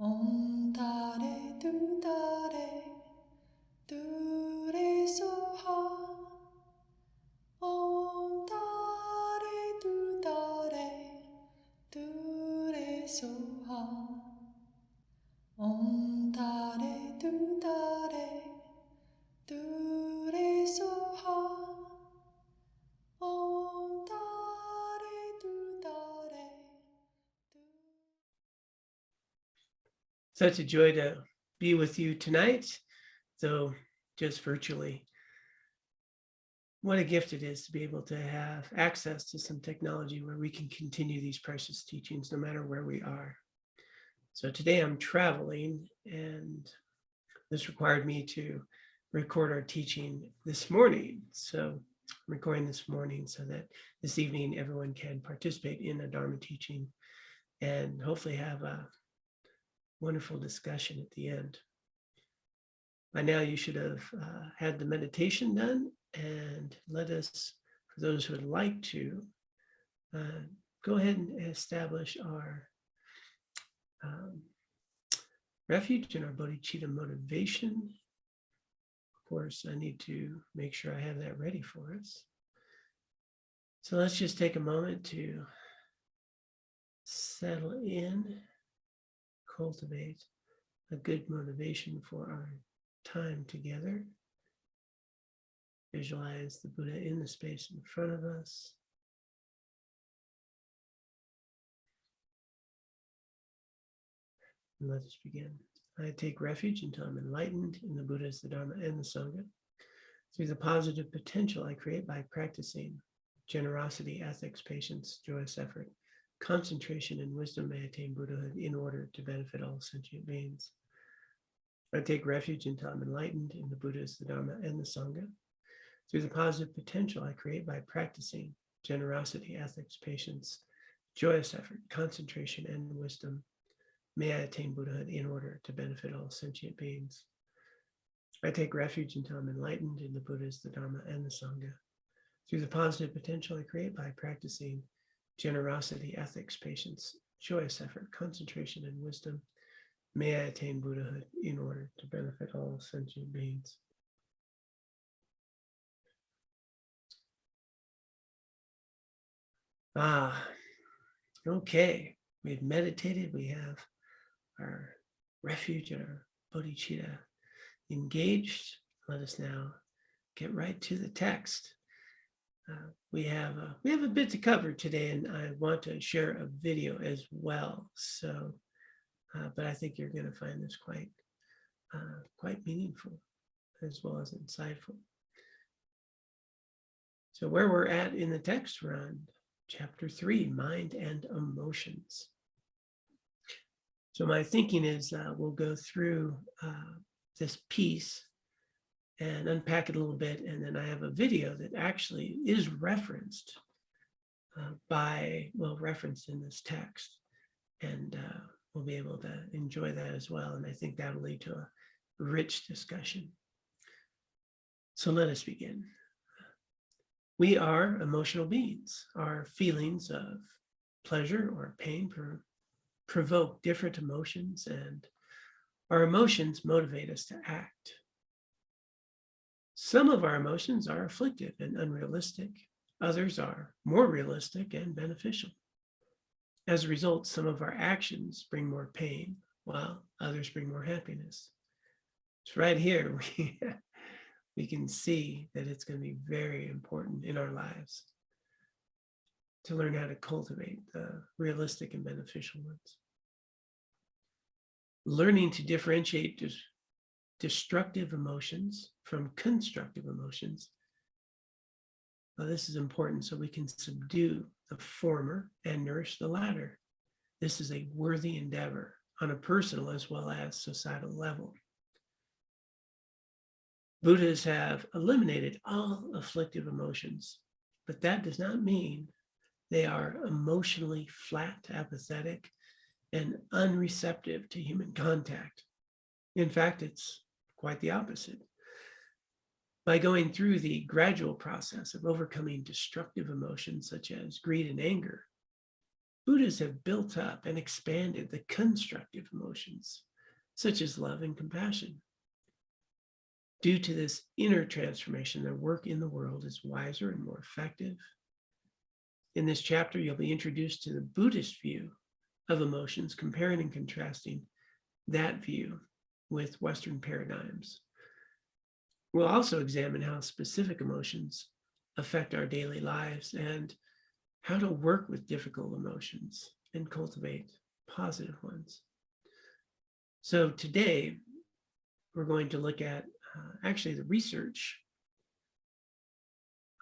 Om Tare Tu Tare Tu Re Soha. Om Tare Tu Tare Tu Re Soha. Om Tare Tu Tare Tu Re Soha. Om Tare Tu Tare Tu. Such a joy to be with you tonight, though just virtually. What a gift it is to be able to have access to some technology where we can continue these precious teachings no matter where we are. So today I'm traveling, and this required me to record our teaching this morning. So I'm recording this morning so that this evening everyone can participate in a Dharma teaching and hopefully have a wonderful discussion at the end. By now you should have had the meditation done, and let us, for those who would like to, go ahead and establish our refuge and our bodhicitta motivation. Of course, I need to make sure I have that ready for us. So let's just take a moment to settle in, cultivate a good motivation for our time together. Visualize the Buddha in the space in front of us. And let us begin. I take refuge until I'm enlightened in the Buddhist, the Dharma, and the Sangha. Through the positive potential I create by practicing generosity, ethics, patience, joyous effort, concentration, and wisdom, may attain Buddhahood in order to benefit all sentient beings. I take refuge until I'm enlightened in the Buddhist, the Dharma, and the Sangha. Through the positive potential I create by practicing generosity, ethics, patience, joyous effort, concentration, and wisdom, may I attain Buddhahood in order to benefit all sentient beings. I take refuge until I'm enlightened in the Buddhist, the Dharma, and the Sangha. Through the positive potential I create by practicing generosity, ethics, patience, joyous effort, concentration, and wisdom, may I attain Buddhahood in order to benefit all sentient beings. Okay. We've meditated. We have our refuge and our bodhicitta engaged. Let us now get right to the text. We have a bit to cover today, and I want to share a video as well. So, but I think you're going to find this quite meaningful as well as insightful. So, where we're at in the text, we're on Chapter 3, Mind and Emotions. So my thinking is we'll go through this piece and unpack it a little bit, and then I have a video that actually is referenced referenced in this text, and we'll be able to enjoy that as well, and I think that'll lead to a rich discussion. So let us begin. We are emotional beings. Our feelings of pleasure or pain provoke different emotions, and our emotions motivate us to act. Some of our emotions are afflictive and unrealistic. Others are more realistic and beneficial. As a result, some of our actions bring more pain, while others bring more happiness. It's right here we can see that it's going to be very important in our lives to learn how to cultivate the realistic and beneficial ones. Learning to differentiate destructive emotions from constructive emotions. Well, this is important so we can subdue the former and nourish the latter. This is a worthy endeavor on a personal as well as societal level. Buddhists have eliminated all afflictive emotions, but that does not mean they are emotionally flat, apathetic, and unreceptive to human contact. In fact, it's quite the opposite. By going through the gradual process of overcoming destructive emotions such as greed and anger, Buddhists have built up and expanded the constructive emotions, such as love and compassion. Due to this inner transformation, their work in the world is wiser and more effective. In this chapter, you'll be introduced to the Buddhist view of emotions, comparing and contrasting that view with Western paradigms. We'll also examine how specific emotions affect our daily lives and how to work with difficult emotions and cultivate positive ones. So today, we're going to look at actually the research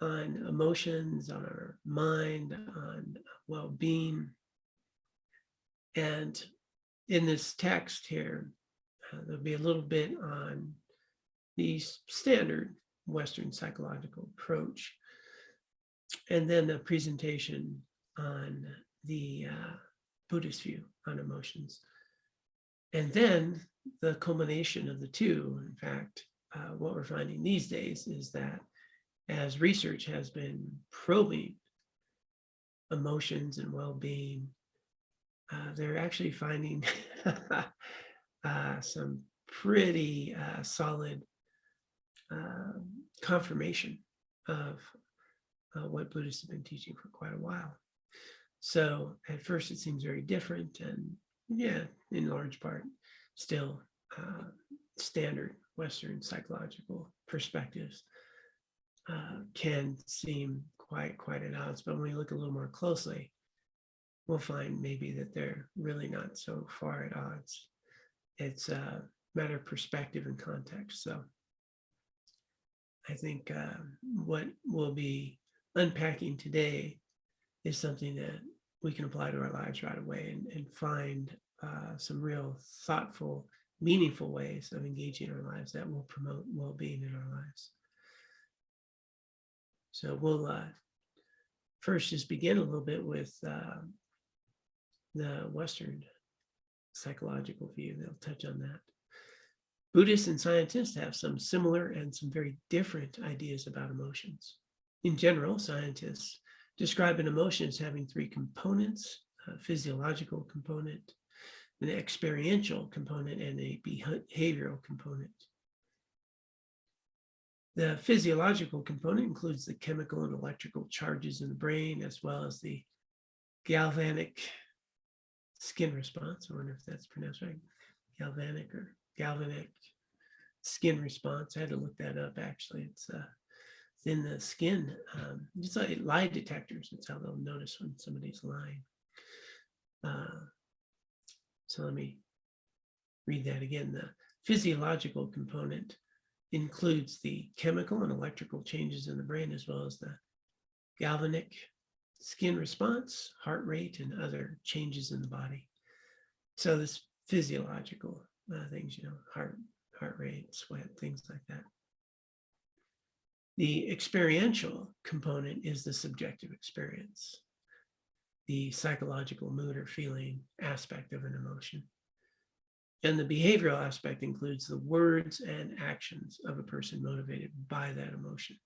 on emotions, on our mind, on well-being. And in this text here, there'll be a little bit on the standard Western psychological approach, and then a presentation on the Buddhist view on emotions. And then the culmination of the two, in fact, what we're finding these days is that as research has been probing emotions and well-being, they're actually finding some pretty solid confirmation of what Buddhists have been teaching for quite a while. So at first it seems very different, and yeah, in large part, still standard Western psychological perspectives can seem quite at odds. But when we look a little more closely, we'll find maybe that they're really not so far at odds. It's a matter of perspective and context. So I think what we'll be unpacking today is something that we can apply to our lives right away and find some real thoughtful, meaningful ways of engaging our lives that will promote well-being in our lives. So we'll first just begin a little bit with the Western psychological view. They'll touch on that. Buddhists and scientists have some similar and some very different ideas about emotions. In general, scientists describe an emotion as having three components: a physiological component, an experiential component, and a behavioral component. The physiological component includes the chemical and electrical charges in the brain, as well as the galvanic skin response. I wonder if that's pronounced right. Galvanic or galvanic skin response. I had to look that up, actually. It's in the skin. It's like lie detectors. That's how they'll notice when somebody's lying. So let me read that again. The physiological component includes the chemical and electrical changes in the brain, as well as the galvanic skin response, heart rate, and other changes in the body. So this physiological things, heart rate, sweat, things like that. The experiential component is the subjective experience, the psychological mood or feeling aspect of an emotion. And the behavioral aspect includes the words and actions of a person motivated by that emotion.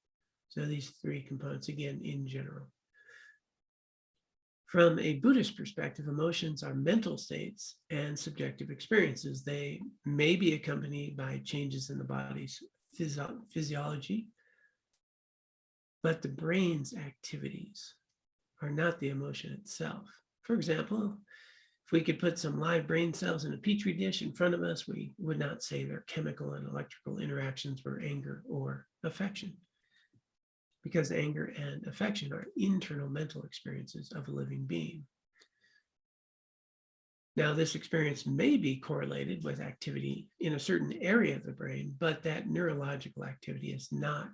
So these three components, again, in general. From a Buddhist perspective, emotions are mental states and subjective experiences. They may be accompanied by changes in the body's physiology, but the brain's activities are not the emotion itself. For example, if we could put some live brain cells in a petri dish in front of us, we would not say their chemical and electrical interactions were anger or affection, because anger and affection are internal mental experiences of a living being. Now, this experience may be correlated with activity in a certain area of the brain, but that neurological activity is not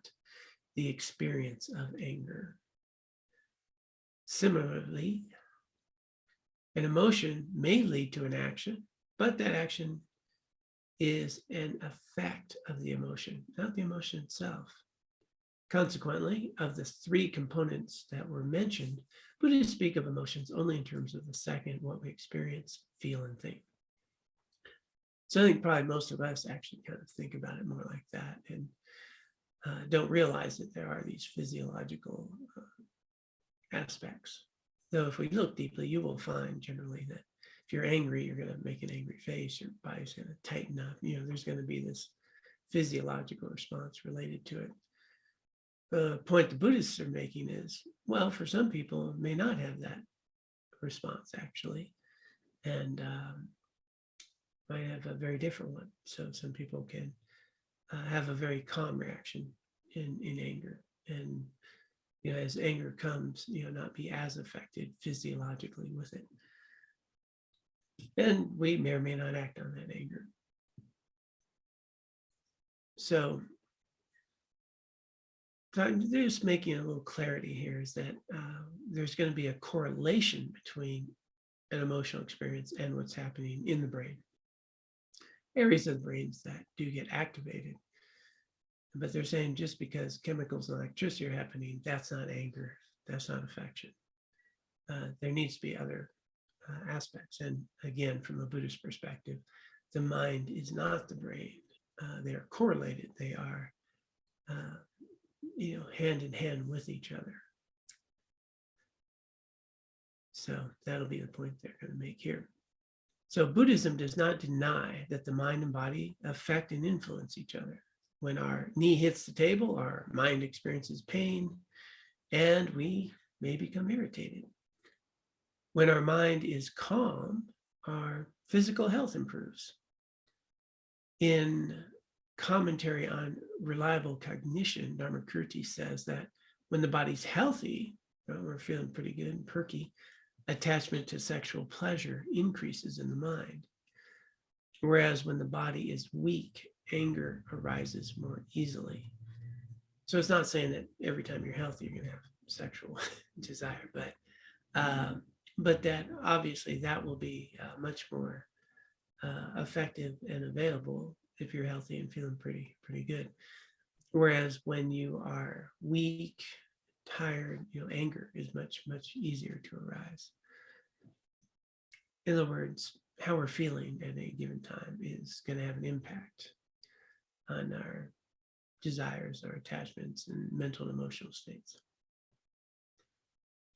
the experience of anger. Similarly, an emotion may lead to an action, but that action is an effect of the emotion, not the emotion itself. Consequently, of the three components that were mentioned, Buddhists speak of emotions only in terms of the second, what we experience, feel, and think. So I think probably most of us actually kind of think about it more like that and don't realize that there are these physiological aspects Though if we look deeply, you will find generally that if you're angry, you're going to make an angry face, your body's going to tighten up. There's going to be this physiological response related to it. The point the Buddhists are making is, well, for some people, may not have that response actually, and might have a very different one. So some people can have a very calm reaction in anger, and as anger comes, not be as affected physiologically with it. And we may or may not act on that anger. So just making a little clarity here is that there's going to be a correlation between an emotional experience and what's happening in the brain. Areas of the brains that do get activated. But they're saying just because chemicals and electricity are happening, that's not anger, that's not affection. There needs to be other aspects. And again, from a Buddhist perspective, the mind is not the brain. They are correlated. They are, hand in hand with each other. So that'll be the point they're going to make here. So Buddhism does not deny that the mind and body affect and influence each other. When our knee hits the table, our mind experiences pain, and we may become irritated. When our mind is calm, our physical health improves. In commentary on reliable cognition, Dharmakirti says that when the body's healthy, we're feeling pretty good and perky, attachment to sexual pleasure increases in the mind. Whereas when the body is weak, anger arises more easily. So it's not saying that every time you're healthy, you're going to have sexual desire, but that obviously that will be much more effective and available if you're healthy and feeling pretty good. Whereas when you are weak, tired, anger is much easier to arise. In other words, how we're feeling at a given time is going to have an impact on our desires, our attachments, and mental and emotional states.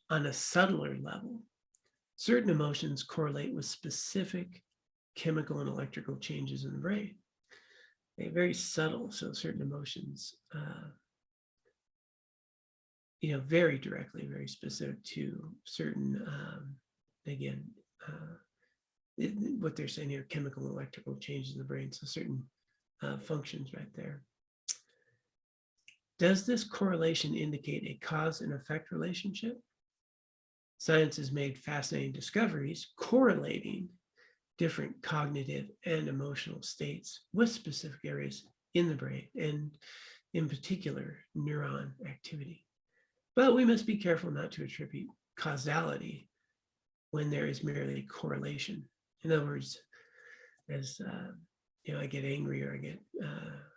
On a subtler level, certain emotions correlate with specific chemical and electrical changes in the brain. They're very subtle, so certain emotions, very directly, very specific to certain, what they're saying here, chemical and electrical changes in the brain, so certain functions right there. Does this correlation indicate a cause and effect relationship? Science has made fascinating discoveries correlating different cognitive and emotional states with specific areas in the brain, and in particular, neuron activity. But we must be careful not to attribute causality when there is merely correlation. In other words, as I get angry or I get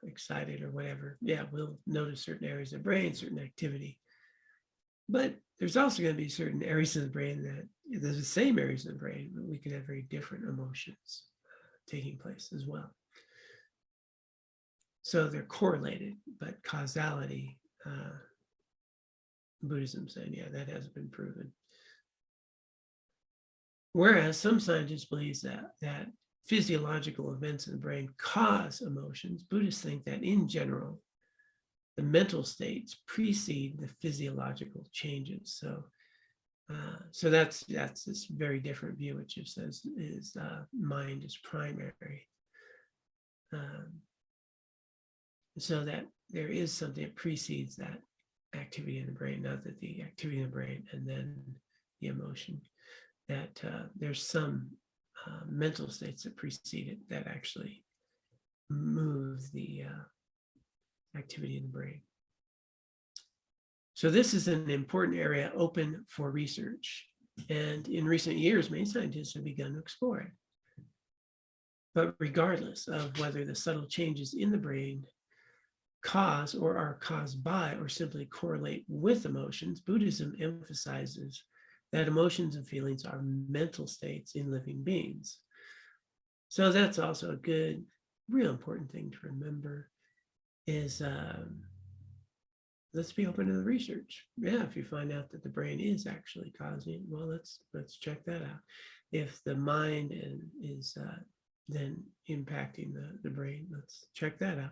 excited or whatever, we'll notice certain areas of the brain, certain activity. But there's also going to be certain areas of the brain that there's the same areas of the brain, but we can have very different emotions taking place as well. So they're correlated, but causality, Buddhism saying, that hasn't been proven. Whereas some scientists believe that physiological events in the brain cause emotions, Buddhists think that in general, the mental states precede the physiological changes. So that's this very different view, which just says is mind is primary. So that there is something that precedes that activity in the brain, not that the activity in the brain and then the emotion, that there's some mental states that precede it that actually move the activity in the brain. So this is an important area open for research. And in recent years, many scientists have begun to explore it. But regardless of whether the subtle changes in the brain cause or are caused by or simply correlate with emotions, Buddhism emphasizes that emotions and feelings are mental states in living beings. So that's also a good, real important thing to remember is let's be open to the research. Yeah, if you find out that the brain is actually causing, well, let's check that out. If the mind is then impacting the brain, let's check that out.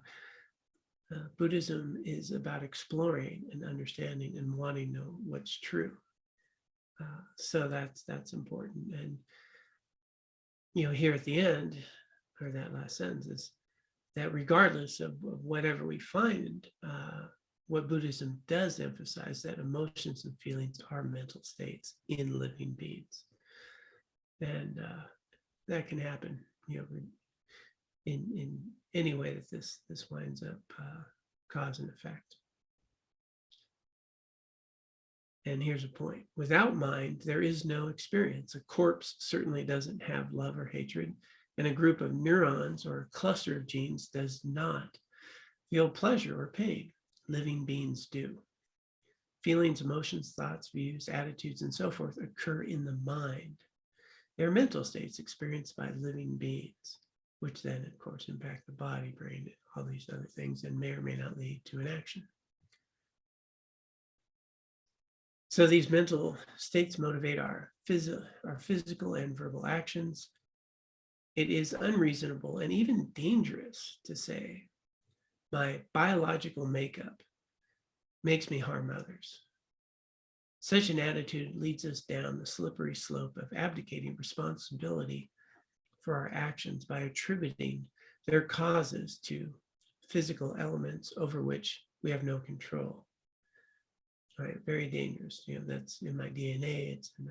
Buddhism is about exploring and understanding and wanting to know what's true. So that's important. And here at the end, or that last sentence, is that regardless of whatever we find, what Buddhism does emphasize that emotions and feelings are mental states in living beings, and that can happen, in any way that this winds up cause and effect. And here's a point: without mind, there is no experience. A corpse certainly doesn't have love or hatred, and a group of neurons or a cluster of genes does not feel pleasure or pain. Living beings do. Feelings, emotions, thoughts, views, attitudes, and so forth occur in the mind. They're mental states experienced by living beings, which then, of course, impact the body, brain, all these other things, and may or may not lead to an action. So these mental states motivate our physical and verbal actions. It is unreasonable and even dangerous to say, my biological makeup makes me harm others. Such an attitude leads us down the slippery slope of abdicating responsibility for our actions by attributing their causes to physical elements over which we have no control. Right? Very dangerous. That's in my DNA. It's in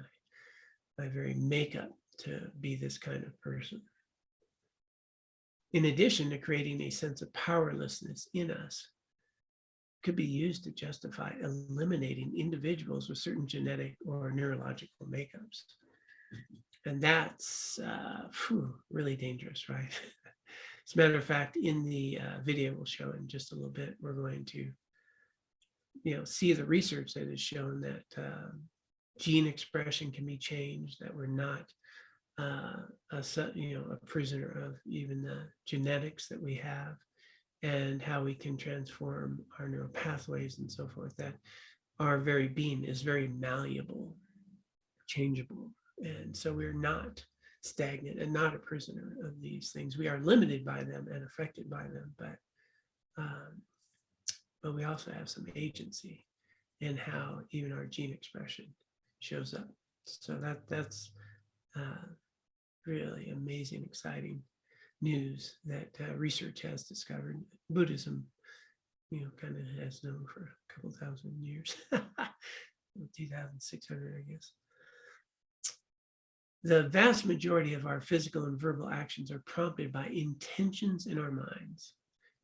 my very makeup to be this kind of person. In addition to creating a sense of powerlessness in us, could be used to justify eliminating individuals with certain genetic or neurological makeups. And that's really dangerous, right? As a matter of fact, in the video we'll show in just a little bit, we're going to see the research that has shown that gene expression can be changed, that we're not a prisoner of even the genetics that we have, and how we can transform our neural pathways and so forth, that our very being is very malleable, changeable. And so we're not stagnant and not a prisoner of these things. We are limited by them and affected by them, but we also have some agency in how even our gene expression shows up. So that's really amazing, exciting news that research has discovered. Buddhism, kind of has known for a couple thousand years, 2,600, I guess. The vast majority of our physical and verbal actions are prompted by intentions in our minds,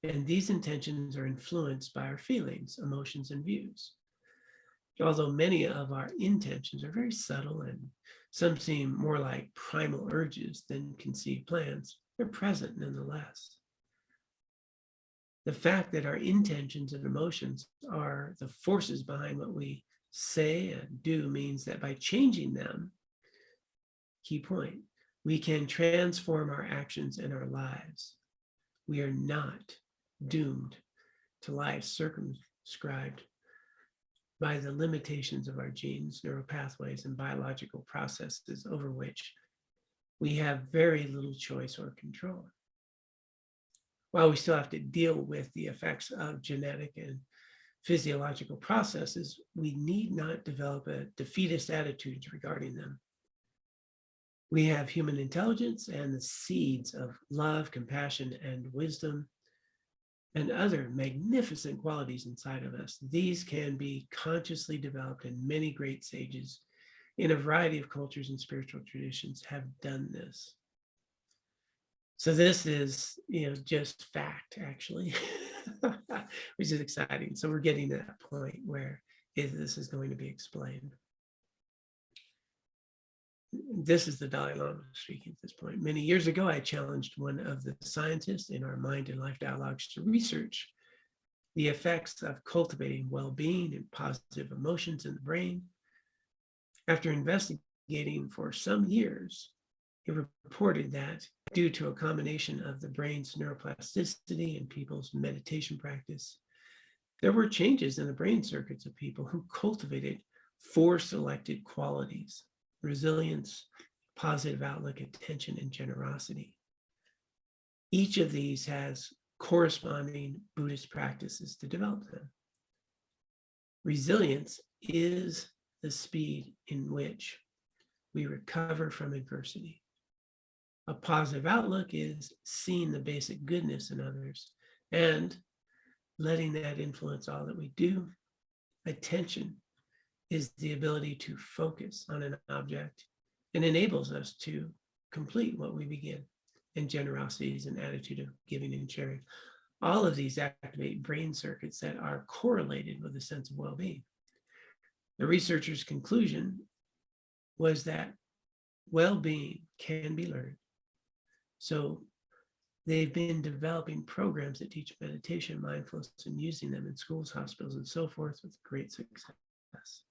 and these intentions are influenced by our feelings, emotions, and views. Although many of our intentions are very subtle and some seem more like primal urges than conceived plans, they're present nonetheless. The fact that our intentions and emotions are the forces behind what we say and do means that by changing them, key point, we can transform our actions and our lives. We are not doomed to life circumscribed by the limitations of our genes, neural pathways, and biological processes over which we have very little choice or control. While we still have to deal with the effects of genetic and physiological processes, we need not develop a defeatist attitude regarding them. We have human intelligence and the seeds of love, compassion, and wisdom, and other magnificent qualities inside of us. These can be consciously developed, and many great sages in a variety of cultures and spiritual traditions have done this. So this is, just fact, actually, which is exciting. So we're getting to that point where this is going to be explained. This is the Dalai Lama speaking at this point. Many years ago, I challenged one of the scientists in our mind and life dialogues to research the effects of cultivating well-being and positive emotions in the brain. After investigating for some years, he reported that due to a combination of the brain's neuroplasticity and people's meditation practice, there were changes in the brain circuits of people who cultivated 4 selected qualities: resilience, positive outlook, attention, and generosity. Each of these has corresponding Buddhist practices to develop them. Resilience is the speed in which we recover from adversity. A positive outlook is seeing the basic goodness in others and letting that influence all that we do. Attention is the ability to focus on an object and enables us to complete what we begin. And generosity is an attitude of giving and sharing. All of these activate brain circuits that are correlated with a sense of well-being. The researchers' conclusion was that well-being can be learned. So they've been developing programs that teach meditation, mindfulness, and using them in schools, hospitals, and so forth with great success.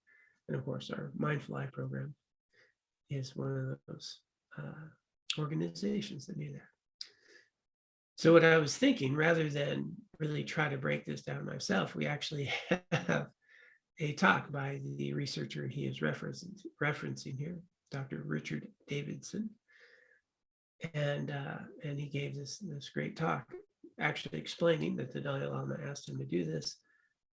And of course, our Mindful Eye program is one of those organizations that do that. So what I was thinking, rather than really try to break this down myself, we actually have a talk by the researcher he is referencing here, Dr. Richard Davidson. And he gave this great talk, actually explaining that the Dalai Lama asked him to do this,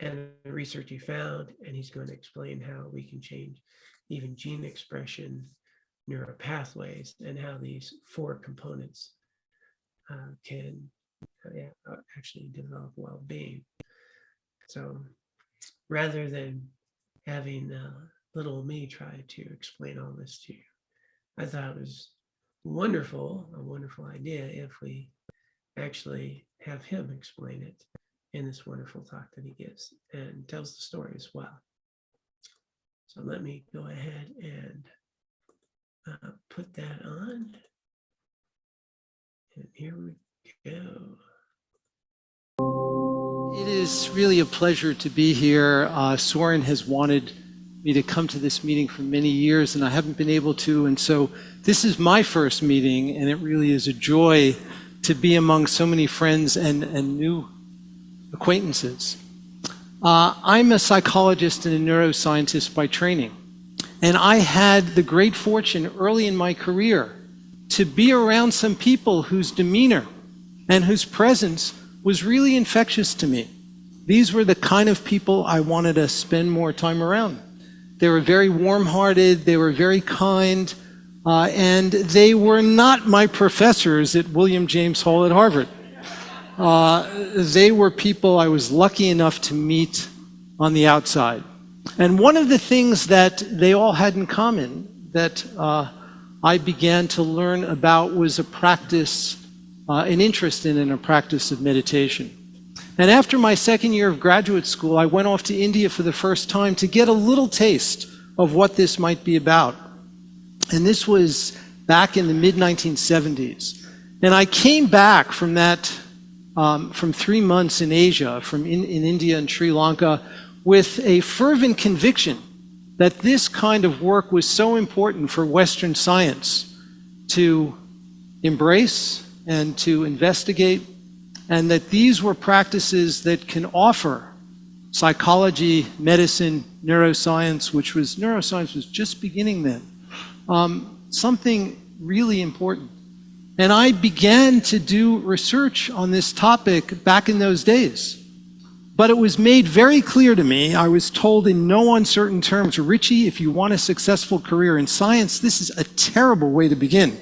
and the research he found, and he's going to explain how we can change even gene expression, neuropathways, and how these 4 components can actually develop well-being. So rather than having little me try to explain all this to you, I thought it was a wonderful idea if we actually have him explain it in this wonderful talk that he gives and tells the story as well. So let me go ahead and put that on. And here we go. It is really a pleasure to be here. Soren has wanted me to come to this meeting for many years, and I haven't been able to. And so this is my first meeting, and it really is a joy to be among so many friends and new acquaintances. I'm a psychologist and a neuroscientist by training, and I had the great fortune early in my career to be around some people whose demeanor and whose presence was really infectious to me. These were the kind of people I wanted to spend more time around. They were very warm-hearted, they were very kind, and they were not my professors at William James Hall at Harvard. They were people I was lucky enough to meet on the outside. And one of the things that they all had in common that I began to learn about was a practice, an interest in and a practice of meditation. And after my second year of graduate school, I went off to India for the first time to get a little taste of what this might be about. And this was back in the mid-1970s. And I came back from that, from 3 months in Asia, in India and Sri Lanka, with a fervent conviction that this kind of work was so important for Western science to embrace and to investigate, and that these were practices that can offer psychology, medicine, neuroscience, neuroscience was just beginning then, something really important. And I began to do research on this topic back in those days. But it was made very clear to me, I was told in no uncertain terms, Richie, if you want a successful career in science, this is a terrible way to begin.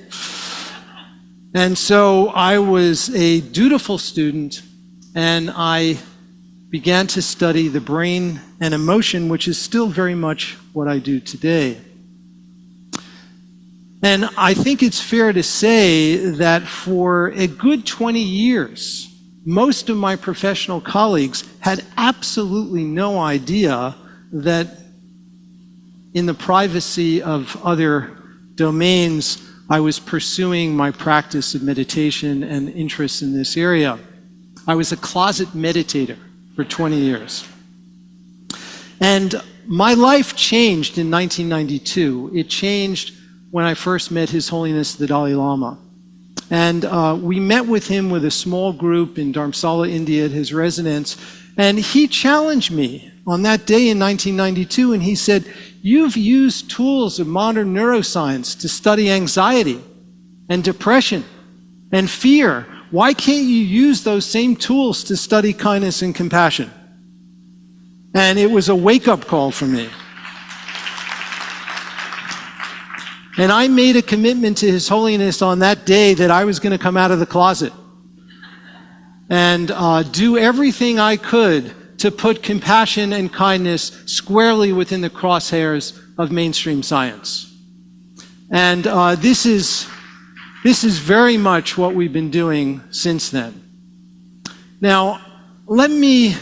And so I was a dutiful student, and I began to study the brain and emotion, which is still very much what I do today. And I think it's fair to say that for a good 20 years, most of my professional colleagues had absolutely no idea that in the privacy of other domains, I was pursuing my practice of meditation and interest in this area. I was a closet meditator for 20 years. And my life changed in 1992. It changed when I first met His Holiness the Dalai Lama. And we met with him with a small group in Dharamsala, India at his residence. And he challenged me on that day in 1992, and he said, "You've used tools of modern neuroscience to study anxiety and depression and fear. Why can't you use those same tools to study kindness and compassion?" And it was a wake-up call for me. And I made a commitment to His Holiness on that day that I was going to come out of the closet and do everything I could to put compassion and kindness squarely within the crosshairs of mainstream science. And this is very much what we've been doing since then. Now, let me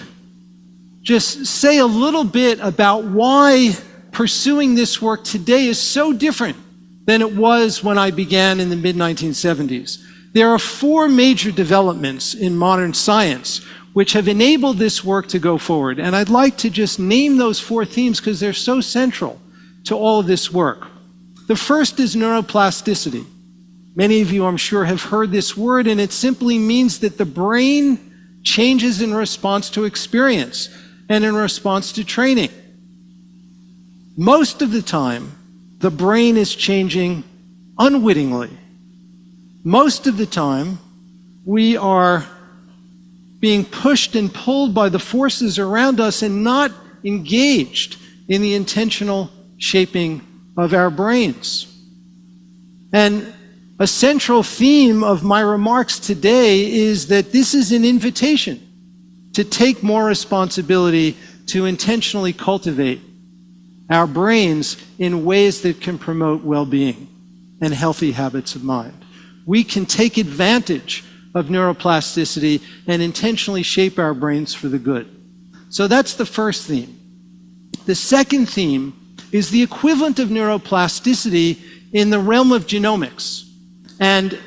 just say a little bit about why pursuing this work today is so different than it was when I began in the mid-1970s. There are 4 major developments in modern science which have enabled this work to go forward. And I'd like to just name those 4 themes because they're so central to all of this work. The first is neuroplasticity. Many of you, I'm sure, have heard this word, and it simply means that the brain changes in response to experience and in response to training. Most of the time, the brain is changing unwittingly. Most of the time, we are being pushed and pulled by the forces around us and not engaged in the intentional shaping of our brains. And a central theme of my remarks today is that this is an invitation to take more responsibility to intentionally cultivate our brains in ways that can promote well-being and healthy habits of mind. We can take advantage of neuroplasticity and intentionally shape our brains for the good. So that's the first theme. The second theme is the equivalent of neuroplasticity in the realm of genomics. And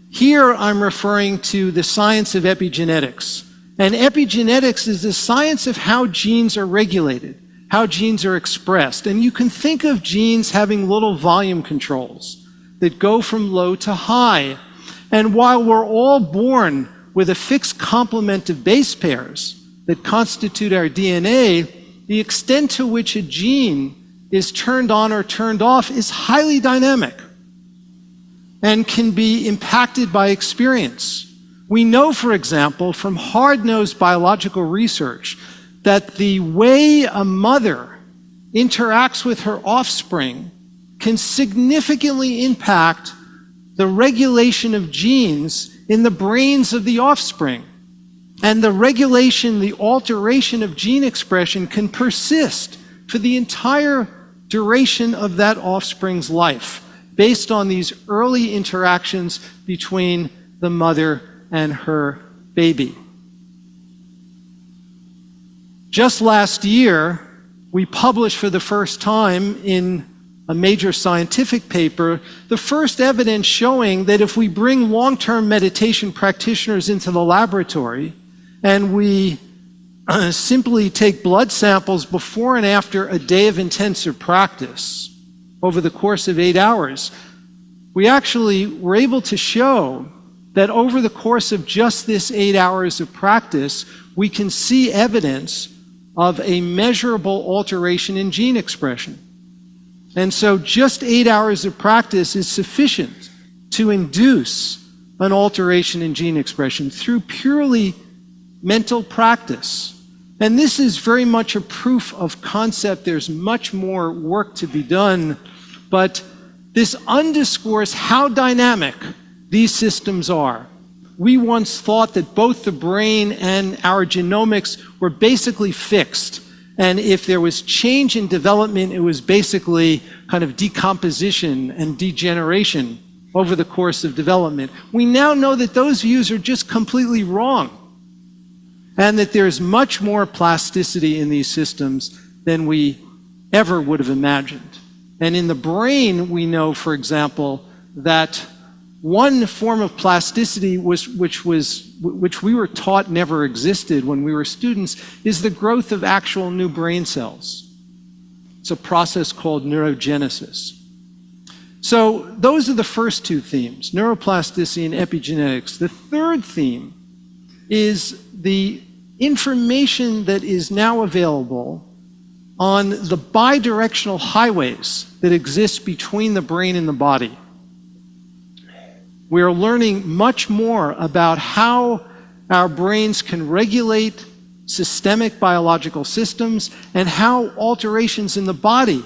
here I'm referring to the science of epigenetics. And epigenetics is the science of how genes are regulated, how genes are expressed. And you can think of genes having little volume controls that go from low to high. And while we're all born with a fixed complement of base pairs that constitute our DNA, the extent to which a gene is turned on or turned off is highly dynamic and can be impacted by experience. We know, for example, from hard-nosed biological research that the way a mother interacts with her offspring can significantly impact the regulation of genes in the brains of the offspring. And the regulation, the alteration of gene expression can persist for the entire duration of that offspring's life, based on these early interactions between the mother and her baby. Just last year, we published for the first time in a major scientific paper the first evidence showing that if we bring long-term meditation practitioners into the laboratory and we simply take blood samples before and after a day of intensive practice over the course of 8 hours, we actually were able to show that over the course of just this 8 hours of practice, we can see evidence of a measurable alteration in gene expression. And so just 8 hours of practice is sufficient to induce an alteration in gene expression through purely mental practice. And this is very much a proof of concept. There's much more work to be done, but this underscores how dynamic these systems are. We once thought that both the brain and our genomics were basically fixed. And if there was change in development, it was basically kind of decomposition and degeneration over the course of development. We now know that those views are just completely wrong, and that there's much more plasticity in these systems than we ever would have imagined. And in the brain, we know, for example, that one form of plasticity which we were taught never existed when we were students is the growth of actual new brain cells. It's a process called neurogenesis. So those are the first 2 themes, neuroplasticity and epigenetics. The third theme is the information that is now available on the bidirectional highways that exist between the brain and the body. We are learning much more about how our brains can regulate systemic biological systems and how alterations in the body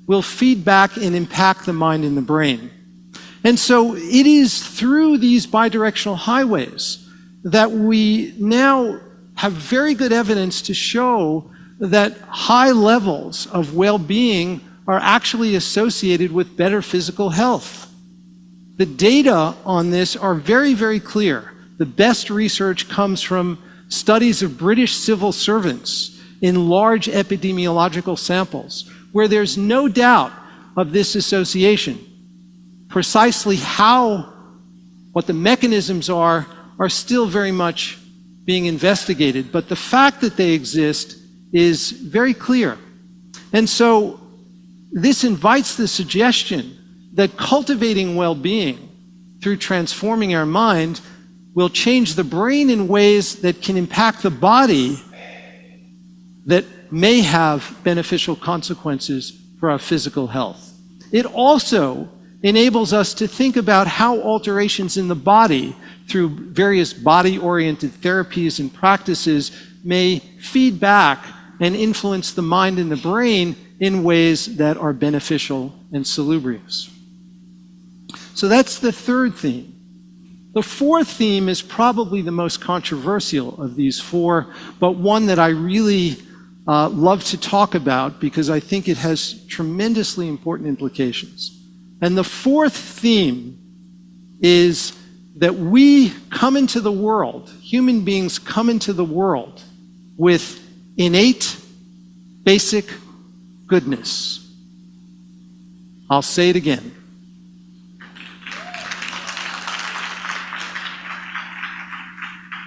will feed back and impact the mind and the brain. And so it is through these bidirectional highways that we now have very good evidence to show that high levels of well-being are actually associated with better physical health. The data on this are very, very clear. The best research comes from studies of British civil servants in large epidemiological samples, where there's no doubt of this association. Precisely what the mechanisms are still very much being investigated, but the fact that they exist is very clear. And so this invites the suggestion that cultivating well-being through transforming our mind will change the brain in ways that can impact the body that may have beneficial consequences for our physical health. It also enables us to think about how alterations in the body through various body-oriented therapies and practices may feed back and influence the mind and the brain in ways that are beneficial and salubrious. So that's the third theme. The fourth theme is probably the most controversial of these four, but one that I really love to talk about because I think it has tremendously important implications. And the fourth theme is that we come into the world, human beings come into the world with innate, basic goodness. I'll say it again.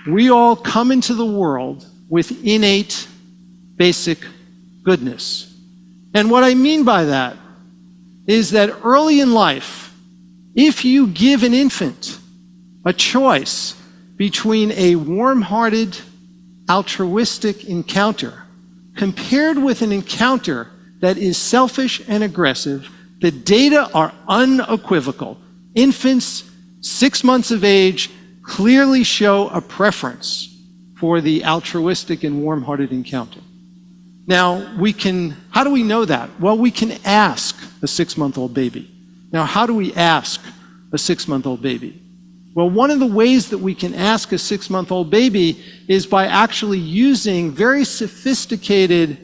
We all come into the world with innate, basic goodness. And what I mean by that is that early in life, if you give an infant a choice between a warm-hearted, altruistic encounter compared with an encounter that is selfish and aggressive, the data are unequivocal. Infants 6 months of age clearly show a preference for the altruistic and warm-hearted encounter. Now, how do we know that? Well, we can ask a 6-month-old baby. Now, how do we ask a 6-month-old baby? Well, one of the ways that we can ask a 6-month-old baby is by actually using very sophisticated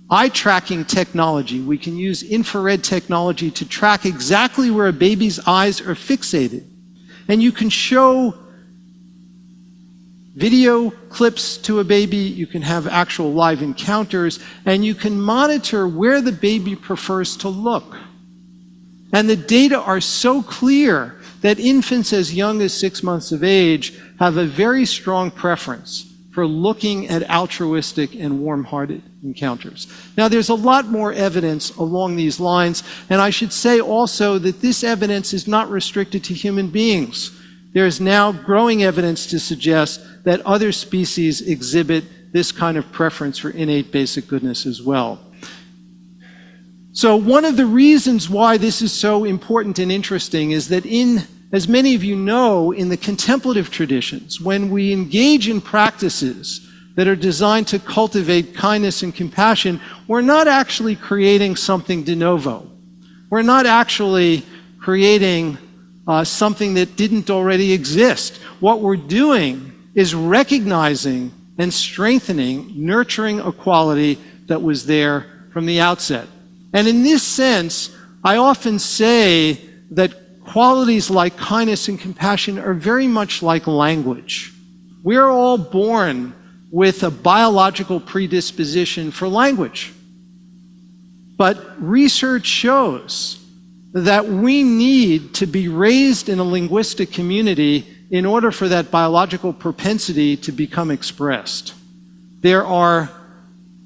eye tracking technology. We can use infrared technology to track exactly where a baby's eyes are fixated. And you can show video clips to a baby, you can have actual live encounters, and you can monitor where the baby prefers to look. And the data are so clear that infants as young as 6 months of age have a very strong preference for looking at altruistic and warm-hearted encounters. Now, there's a lot more evidence along these lines, and I should say also that this evidence is not restricted to human beings. There is now growing evidence to suggest that other species exhibit this kind of preference for innate basic goodness as well. So one of the reasons why this is so important and interesting is that as many of you know, in the contemplative traditions, when we engage in practices that are designed to cultivate kindness and compassion, we're not actually creating something de novo. We're not actually creating something that didn't already exist. What we're doing is recognizing and strengthening, nurturing a quality that was there from the outset. And in this sense, I often say that qualities like kindness and compassion are very much like language. We're all born with a biological predisposition for language. But research shows that we need to be raised in a linguistic community in order for that biological propensity to become expressed. There are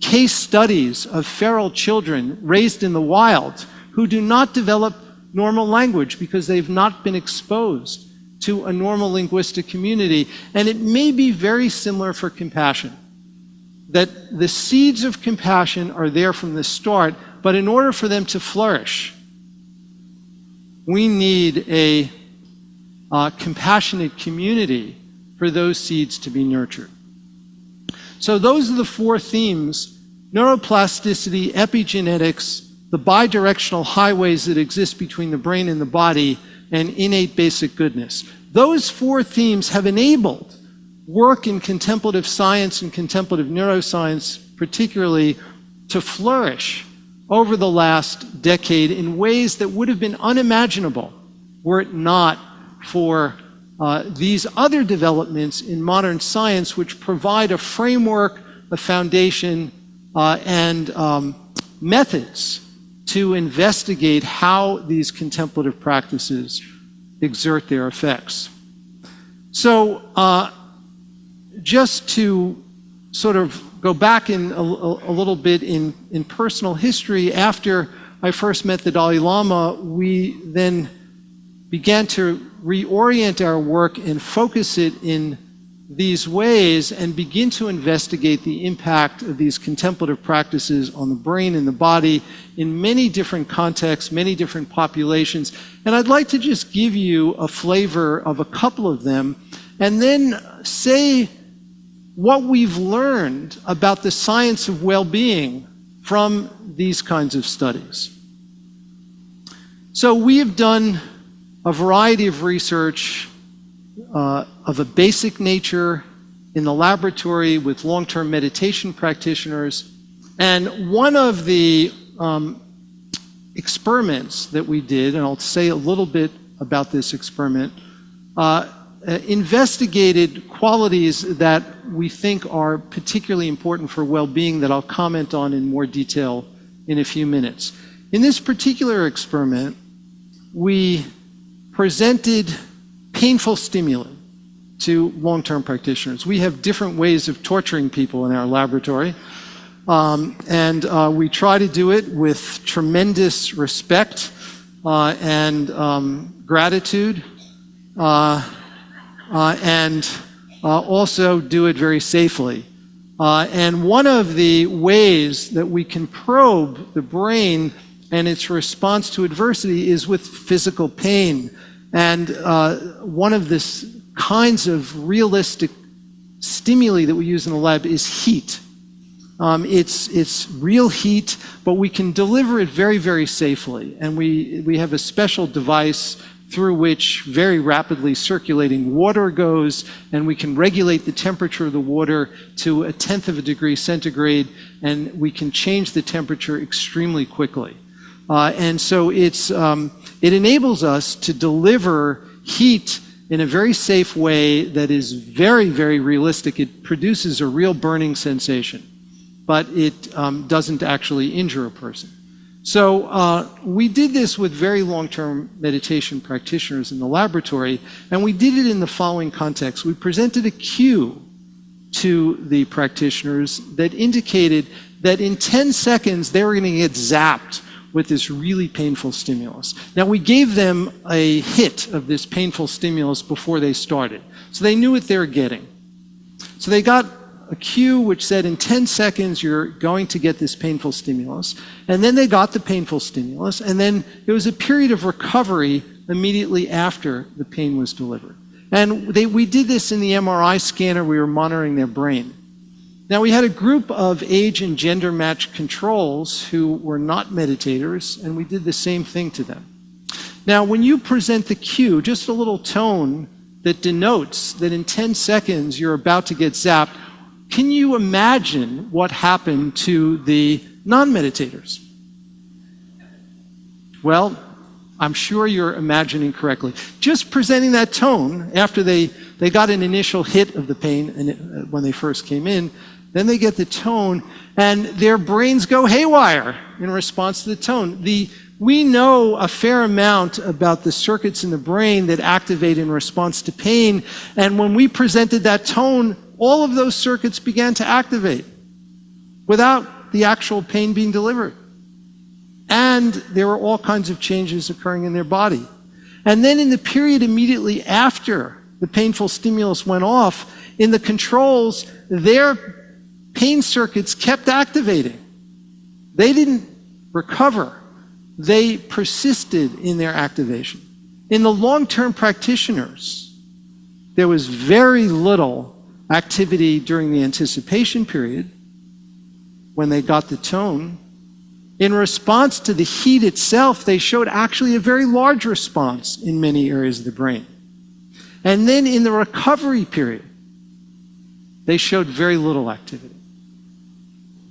case studies of feral children raised in the wild who do not develop normal language because they've not been exposed to a normal linguistic community. And it may be very similar for compassion, that the seeds of compassion are there from the start, but in order for them to flourish, we need a compassionate community for those seeds to be nurtured. So those are the four themes: neuroplasticity, epigenetics, the bidirectional highways that exist between the brain and the body, and innate basic goodness. Those four themes have enabled work in contemplative science and contemplative neuroscience, particularly, to flourish over the last decade in ways that would have been unimaginable were it not for these other developments in modern science, which provide a framework, a foundation, and methods to investigate how these contemplative practices exert their effects. So just to sort of go back in a little bit in personal history, after I first met the Dalai Lama, we then began to reorient our work and focus it in these ways and begin to investigate the impact of these contemplative practices on the brain and the body in many different contexts, many different populations. And I'd like to just give you a flavor of a couple of them and then say what we've learned about the science of well-being from these kinds of studies. So we have done a variety of research of a basic nature in the laboratory with long-term meditation practitioners. And one of the experiments that we did, and I'll say a little bit about this experiment, investigated qualities that we think are particularly important for well-being that I'll comment on in more detail in a few minutes. In this particular experiment, we presented painful stimuli to long-term practitioners. We have different ways of torturing people in our laboratory, and we try to do it with tremendous respect and gratitude, and also do it very safely. And one of the ways that we can probe the brain and its response to adversity is with physical pain. And one of the kinds of realistic stimuli that we use in the lab is heat. It's real heat, but we can deliver it very, very safely. And we have a special device through which very rapidly circulating water goes, and we can regulate the temperature of the water to 1/10 of a degree centigrade, and we can change the temperature extremely quickly. And so it enables us to deliver heat in a very safe way that is very, very realistic. It produces a real burning sensation, but it doesn't actually injure a person. So we did this with very long-term meditation practitioners in the laboratory, and we did it in the following context. We presented a cue to the practitioners that indicated that in 10 seconds they were going to get zapped with this really painful stimulus. Now, we gave them a hit of this painful stimulus before they started, so they knew what they were getting. So they got a cue which said in 10 seconds you're going to get this painful stimulus, and then they got the painful stimulus, and then there was a period of recovery immediately after the pain was delivered. And we did this in the MRI scanner. We were monitoring their brain. Now, we had a group of age and gender matched controls who were not meditators, and we did the same thing to them. Now, when you present the cue, just a little tone that denotes that in 10 seconds you're about to get zapped, can you imagine what happened to the non-meditators? Well, I'm sure you're imagining correctly. Just presenting that tone after they got an initial hit of the pain when they first came in, then they get the tone, and their brains go haywire in response to the tone. We know a fair amount about the circuits in the brain that activate in response to pain, and when we presented that tone, all of those circuits began to activate without the actual pain being delivered. And there were all kinds of changes occurring in their body. And then in the period immediately after the painful stimulus went off, in the controls, their pain circuits kept activating. They didn't recover. They persisted in their activation. In the long-term practitioners, there was very little activity during the anticipation period when they got the tone. In response to the heat itself, they showed actually a very large response in many areas of the brain. And then in the recovery period, they showed very little activity.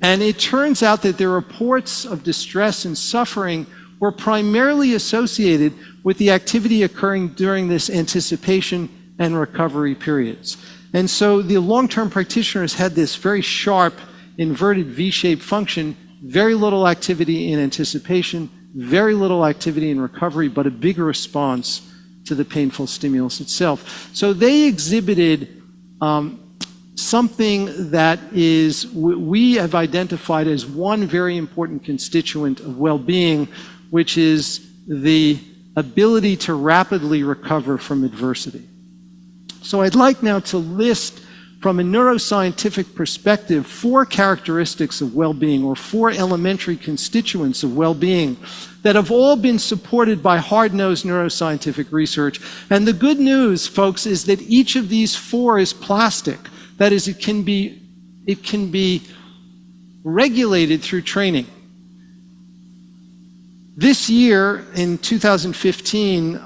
And it turns out that their reports of distress and suffering were primarily associated with the activity occurring during this anticipation and recovery periods. And so the long-term practitioners had this very sharp, inverted V-shaped function, very little activity in anticipation, very little activity in recovery, but a bigger response to the painful stimulus itself. So they exhibited something that is, we have identified as one very important constituent of well-being, which is the ability to rapidly recover from adversity. So I'd like now to list, from a neuroscientific perspective, 4 characteristics of well-being, or 4 elementary constituents of well-being that have all been supported by hard-nosed neuroscientific research. And the good news, folks, is that each of these 4 is plastic. That is, it can be regulated through training. This year, in 2015,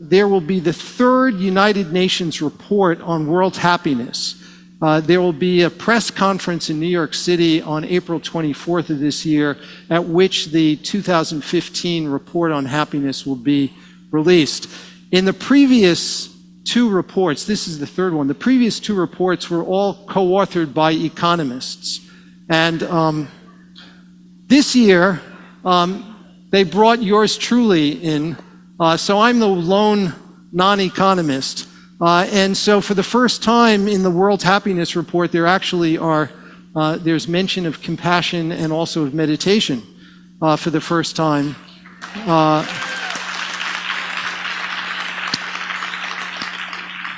there will be the 3rd United Nations report on world happiness. There will be a press conference in New York City on April 24th of this year, at which the 2015 report on happiness will be released. In the previous 2 reports, this is the 3rd one, the previous 2 reports were all co-authored by economists. And this year, they brought yours truly in. So I'm the lone non-economist. And so for the first time in the World Happiness Report, there actually are, there's mention of compassion and also of meditation for the first time.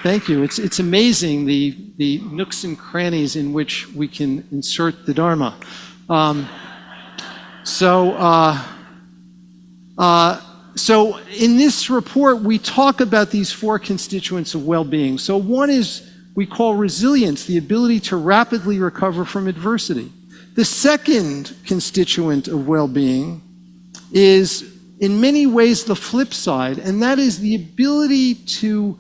Thank you. It's amazing the nooks and crannies in which we can insert the Dharma. So in this report, we talk about these 4 constituents of well-being. So one is, we call resilience, the ability to rapidly recover from adversity. The second constituent of well-being is, in many ways, the flip side, and that is the ability to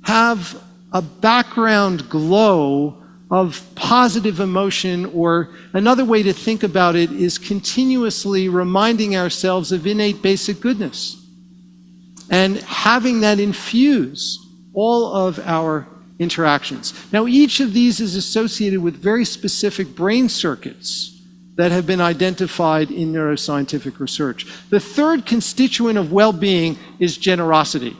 have a background glow of positive emotion, or another way to think about it is continuously reminding ourselves of innate basic goodness and having that infuse all of our interactions. Now, each of these is associated with very specific brain circuits that have been identified in neuroscientific research. The 3rd constituent of well-being is generosity.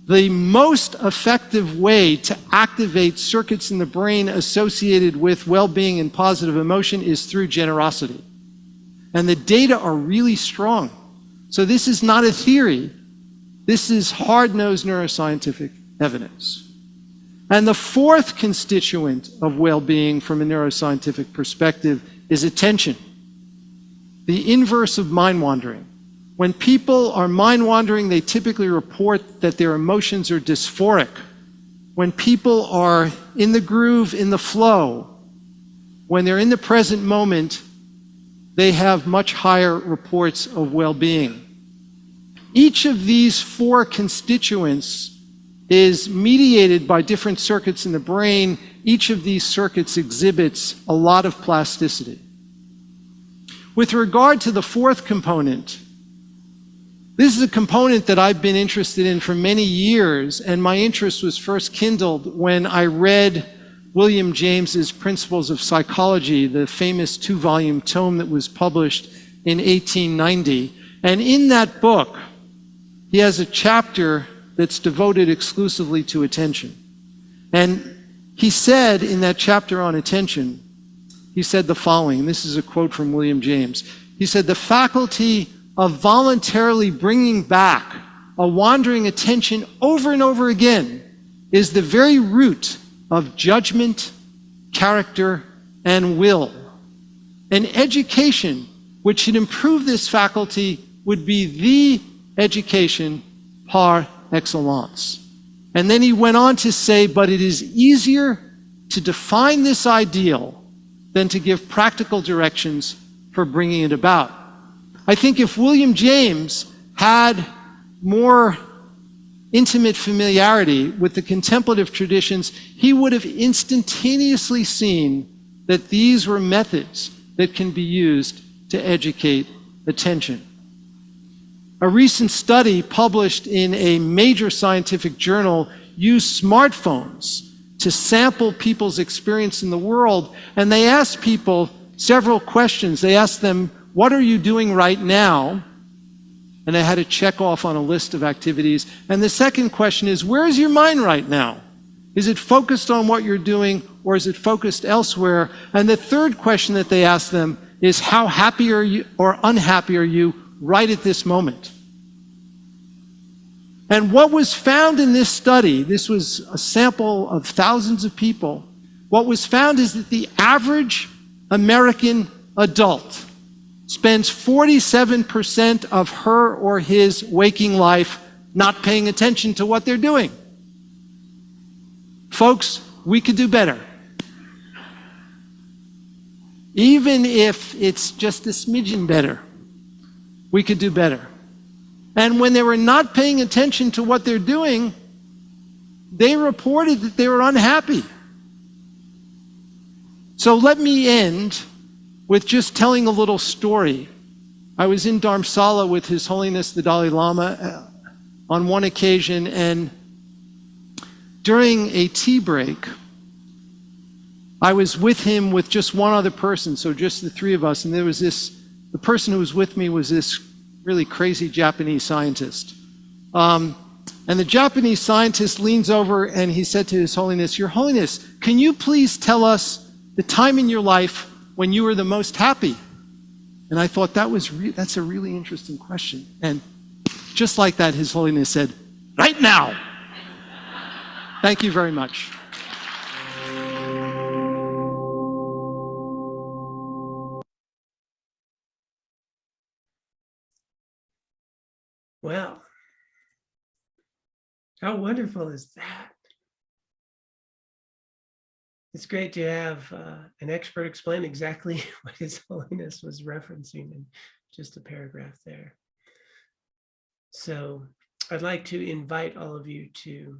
The most effective way to activate circuits in the brain associated with well-being and positive emotion is through generosity. And the data are really strong. So this is not a theory. This is hard-nosed neuroscientific evidence. And the 4th constituent of well-being from a neuroscientific perspective is attention, the inverse of mind wandering. When people are mind-wandering, they typically report that their emotions are dysphoric. When people are in the groove, in the flow, when they're in the present moment, they have much higher reports of well-being. Each of these 4 constituents is mediated by different circuits in the brain. Each of these circuits exhibits a lot of plasticity. With regard to the 4th component, this is a component that I've been interested in for many years, and my interest was first kindled when I read William James's Principles of Psychology, the famous 2-volume tome that was published in 1890. And in that book, he has a chapter that's devoted exclusively to attention. And he said in that chapter on attention, he said the following, and this is a quote from William James. He said, "The faculty of voluntarily bringing back a wandering attention over and over again is the very root of judgment, character, and will. An education which should improve this faculty would be the education par excellence. And then he went on to say, but it is easier to define this ideal than to give practical directions for bringing it about. I think if William James had more intimate familiarity with the contemplative traditions, he would have instantaneously seen that these were methods that can be used to educate attention. A recent study published in a major scientific journal used smartphones to sample people's experience in the world, and they asked people several questions. They asked them, what are you doing right now? And they had to check off on a list of activities. And the second question is, where is your mind right now? Is it focused on what you're doing, or is it focused elsewhere? And the third question that they asked them is, how happy are you or unhappy are you right at this moment? And what was found in this study, this was a sample of thousands of people, what was found is that the average American adult spends 47% of her or his waking life not paying attention to what they're doing. Folks, we could do better. Even if it's just a smidgen better, we could do better. And when they were not paying attention to what they're doing, they reported that they were unhappy. So let me end with just telling a little story. I was in Dharamsala with His Holiness the Dalai Lama on one occasion, and during a tea break, I was with him with just one other person, so just the three of us, and there was the person who was with me was this really crazy Japanese scientist. And the Japanese scientist leans over and he said to His Holiness, Your Holiness, can you please tell us the time in your life when you were the most happy? And I thought that's a really interesting question. And just like that, His Holiness said, right now. Thank you very much. Well, how wonderful is that? It's great to have an expert explain exactly what His Holiness was referencing in just a paragraph there. So I'd like to invite all of you to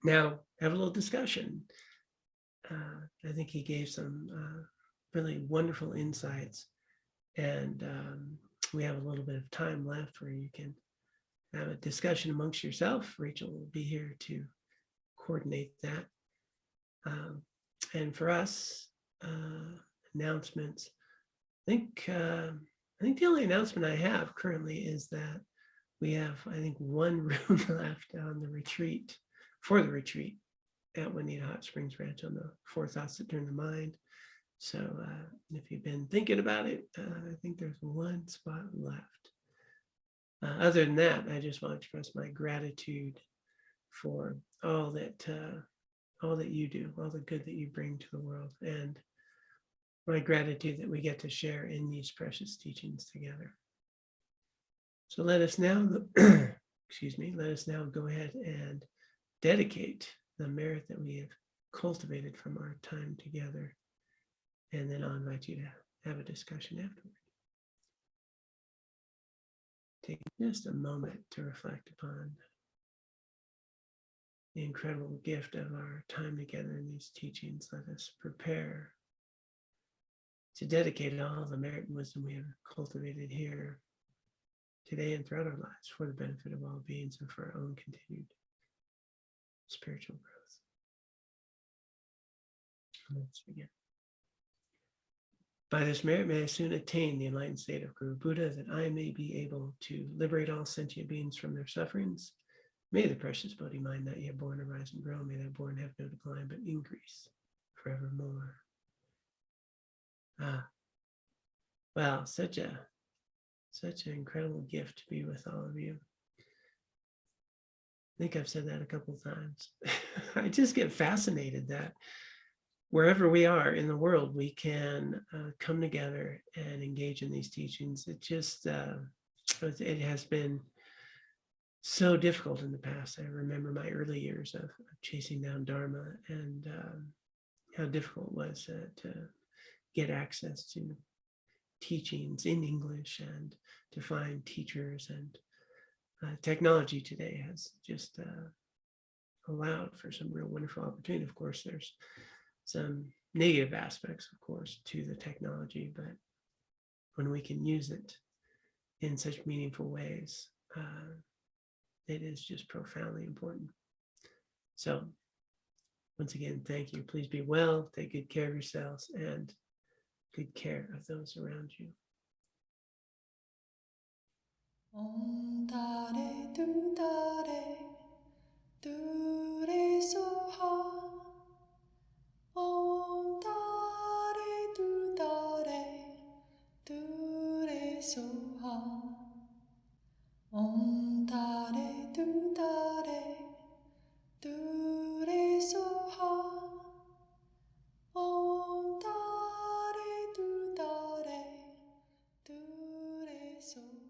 now have a little discussion. I think he gave some really wonderful insights, and we have a little bit of time left where you can have a discussion amongst yourself. Rachel will be here to coordinate that. And for us, announcements, I think the only announcement I have currently is that we have, I think, one room left on the retreat, for the retreat at Juanita Hot Springs Ranch on the 4 Thoughts That Turn the Mind. So if you've been thinking about it, I think there's one spot left. Other than that, I just want to express my gratitude for all that you do, all the good that you bring to the world, and my gratitude that we get to share in these precious teachings together. So let us now, let us now go ahead and dedicate the merit that we have cultivated from our time together. And then I'll invite you to have a discussion afterward. Take just a moment to reflect upon the incredible gift of our time together in these teachings. Let us prepare to dedicate all the merit and wisdom we have cultivated here today and throughout our lives for the benefit of all beings and for our own continued spiritual growth. Let's begin. By this merit, may I soon attain the enlightened state of Guru Buddha, that I may be able to liberate all sentient beings from their sufferings. May the precious Bodhi mind not yet born arise and grow. May that born have no decline, but increase forevermore. Wow, such an incredible gift to be with all of you. think I've said that a couple of times. I just get fascinated that wherever we are in the world, we can come together and engage in these teachings. It just, it has been so difficult in the past. I remember my early years of chasing down Dharma and how difficult it was to get access to teachings in English and to find teachers. And technology today has just allowed for some real wonderful opportunity. Of course, there's some negative aspects, of course, to the technology, but when we can use it in such meaningful ways, it is just profoundly important. So once again, thank you. Please be well, take good care of yourselves, and good care of those around you. Om Tare Tu Tare Tu Re Soha. Om Tare Tu Tare Tu Re Soha. Om Tare Tu Tare Tu Re Soha. Om Tare Tu Tare Tu Re Soha.